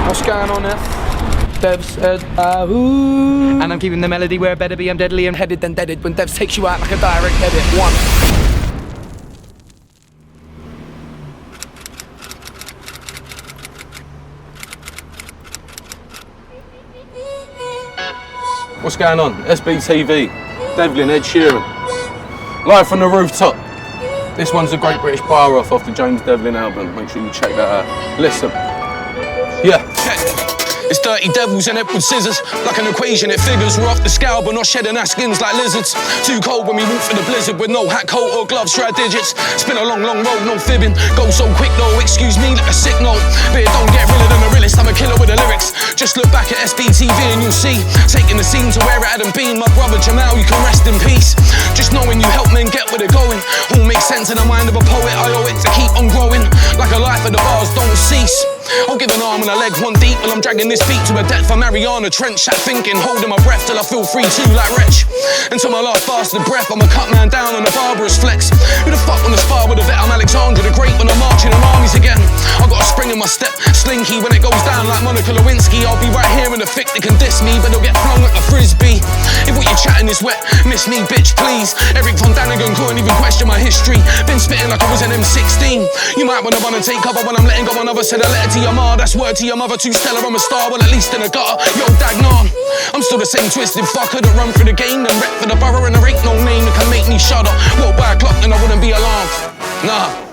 What's going on there? Dev's Ed, and I'm keeping the melody where it better be. I'm deadly and headed then deaded when Devs takes you out like a direct debit. One. What's going on? SBTV, Devlin and Ed Sheeran. Live from the rooftop. This one's a Great British Bar off the James Devlin album. Make sure you check that out. Listen. Yeah. It's dirty devils and Edward scissors. Like an equation, it figures. We're off the scale, but not shedding our skins like lizards. Too cold when we walk through the blizzard with no hat, coat or gloves for our digits. It's been a long, long road, no fibbing. Go so quick though, excuse me, like a sick note. But it don't get realer than the realest. I'm a killer with the lyrics. Just look back at SBTV and you'll see. Taking the scene to where it hadn't been. My brother Jamal, you can rest in peace. Just knowing you help men get where they're going. All makes sense in the mind of a poet. I owe it to keep on growing. Like a life of the bars don't cease. I'll give an arm and a leg one deep while I'm dragging this beat to a depth of Mariana Trench. Sat thinking, holding my breath till I feel free too, like Wretch. Until my last bastard breath, I'm a cut man down on a barbarous flex. Who the fuck wanna spar with a vet? I'm Alexandra the Great when I'm marching in armies again. I got a spring in my step, slinky when it goes down like Monica Lewinsky. I'll be right here in the thick, they can diss me, but they'll get flung like a frisbee. If what you're chatting is wet, miss me, bitch, please. Eric von Danigan couldn't even question my history. Been spitting like I was an M16. You might wanna run and take cover when I'm letting go another. Said a letter to your ma, that's word to your mother. Too stellar, I'm a star, well at least in a gutter. Yo, Dagnon, I'm still the same twisted fucker that run through the game and rep for the borough, and there ain't no name that can make me shudder. Walk by a clock and I wouldn't be alarmed. Nah.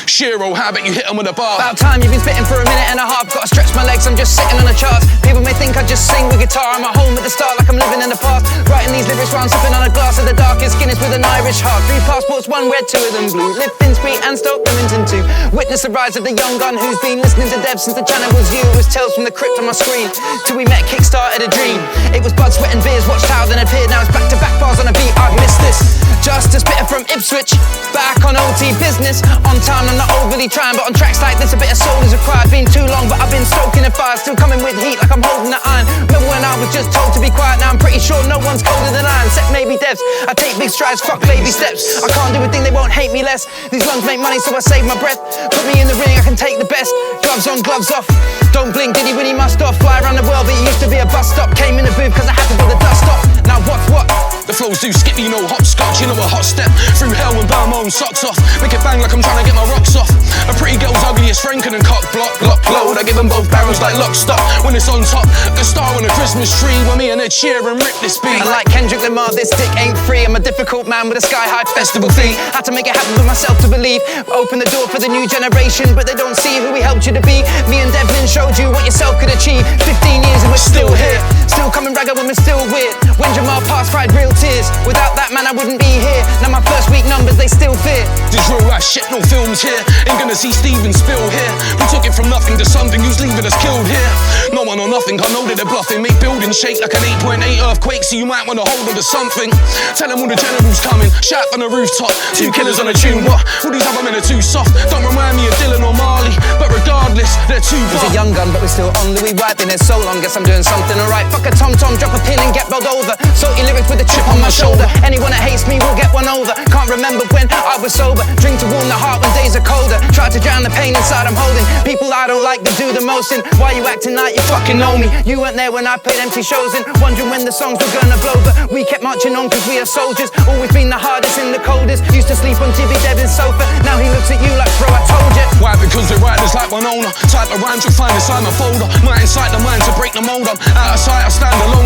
Shiro, how about you hit him with a bar? About time, you've been spitting for a minute and a half. Gotta stretch my legs, I'm just sitting on the charts. People may think I just sing with guitar. I'm at home at the start like I'm living in the past. Writing these lyrics while I'm sipping on a glass of the darkest Guinness with an Irish heart. 3 passports, 1 red, 2 of them blue. Live Finsbury and Stoke Newington too. Witness the rise of the young gun who's been listening to Dev since the channel was you. It was Tales from the Crypt on my screen. Till we met, kick-started a dream. It was blood, sweat and beers, watched how then appeared. Now it's back-to-back bars on a beat, I've missed this. Just a spitter from Ipswich, back on OT business. On time, I'm not overly trying, but on tracks like this a bit of soul is required. Been too long, but I've been stoking the fire. Still coming with heat like I'm holding the iron. Remember when I was just told to be quiet? Now I'm pretty sure no one's colder than iron. Except maybe Devs. I take big strides, fuck baby steps. I can't do a thing, they won't hate me less. These lungs make money, so I save my breath. Put me in the ring, I can take the best. Gloves on, gloves off. Don't blink, did he when he must off? Fly around the world, but he used to be a bus stop. Came in the booth cause I had to put the dust off. Now what? The flows do skip, you know, hopscotch, you know a hot step. Through hell and burn my own socks off. Make it bang like I'm trying to get my rocks off. A pretty girl's ugly as Franken and cock, block, load. I give them both barrels like lock, stop. When it's on top, the star on a Christmas tree. When me and Ed Sheeran rip this beat. And like Kendrick Lamar, this dick ain't free. I'm a difficult man with a sky-high festival fee. Had to make it happen for myself to believe. Open the door for the new generation, but they don't see who we helped you to be. Me and Devlin showed you what yourself could achieve. 15 years and we're still here. Still coming ragged when we're still weird. When Jamal passed, cried real tears. Without that man, I wouldn't be here. Now my first week numbers, they still fear. This real life shit, no films here. Ain't gonna see Steven spill here. We took it from nothing to something. Who's leaving us killed here? No one or nothing, I know that they're bluffing. Make buildings shake like an 8.8 earthquake, so you might wanna hold on to something. Tell them all the generals coming. Shout on the rooftop. 2 killers on a tune. What? All these other men are too soft. Don't remind me of Dylan or Marley. But regardless, they're too buff. He's a young gun, but we're still on Lewi. Been there so long, guess I'm doing something alright. Fuck a tom-tom, drop a pin and get bowled over. Salty lyrics with a chip on my shoulder. Anyone that hates me will get one over. Can't remember when I was sober. Drink to warm the heart when days are colder. Try to drown the pain inside I'm holding. People I don't like to do the most in. Why you acting like you fucking know me? You weren't there when I played empty shows in. Wondering when the songs were gonna blow, but we kept marching on cause we are soldiers. Always been the hardest and the coldest. Used to sleep on Jibby Devin's sofa. Now he looks at you like, bro, I told you. Why? Because we're riders like one owner. Type of rhymes you'll find inside my folder. Might incite the mind to break the mold. I'm out of sight, I stand alone.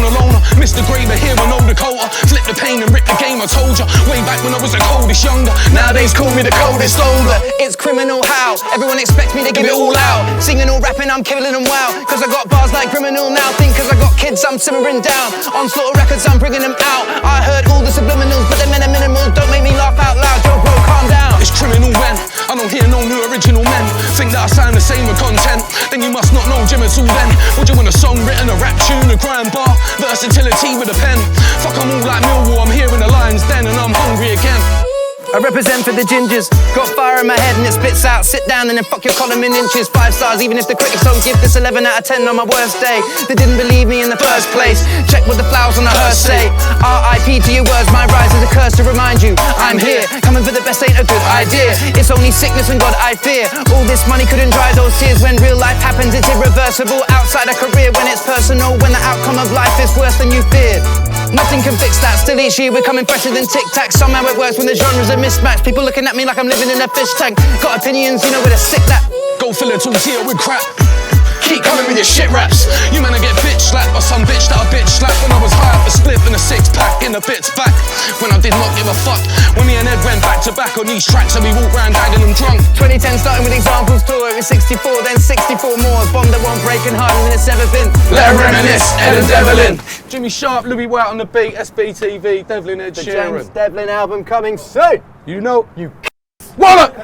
Mr. Graver here in Old Dakota. Flip the pain and rip the game, I told ya. Way back when I was the coldest younger. Nowadays call me the coldest older. It's criminal how everyone expects me to give it all out. Singing or rapping, I'm killing them wow. Cause I got bars like criminal now. Think cause I got kids, I'm simmering down. On Slaughter Records, I'm bringing them out. I heard all the subliminals, but the men are minimal. Don't make me laugh out loud, yo bro, calm down. It's criminal when I don't hear no new original men. Think that I sound the same with content. Then you must not know Jim at all then. Would you want a song written, a rap tune, a grand bar? Versatility with a pen. Fuck, I'm all like Millwall, I'm here in the lion's den and I'm hungry again. I represent for the gingers. Got fire in my head and it spits out. Sit down and then fuck your column in inches. 5 stars even if the critics don't give this 11 out of 10 on my worst day. They didn't believe me in the first place. Check what the flowers on the hearse say. R.I.P. to your words, my rise is a curse to remind you I'm here. Coming for the at best ain't a good idea. It's only sickness and God I fear. All this money couldn't dry those tears. When real life happens, it's irreversible. Outside a career, when it's personal, when the outcome of life is worse than you feared. Nothing can fix that. Still each year we're coming fresher than Tic Tac. Somehow it works when the genres are mismatched. People looking at me like I'm living in a fish tank. Got opinions, you know where to stick that. Go fill a tortilla with crap. Keep coming with your shit raps. You man, I get bitch slapped by some bitch that I bitch slapped when I was high up a split in a 6-pack in the bits back. When I did not give a fuck. When me and Ed went back to back on these tracks and we walked round dagging them drunk. 2010 starting with examples tour. It was 64, then 64 more. A bomb that won't break and harder than it's ever been. Let her reminisce, Ed and Devlin. Jimmy Sharp, Lewi White on the beat, SBTV, Devlin and Ed Sheeran. James Devlin album coming soon. You know, You Wallop!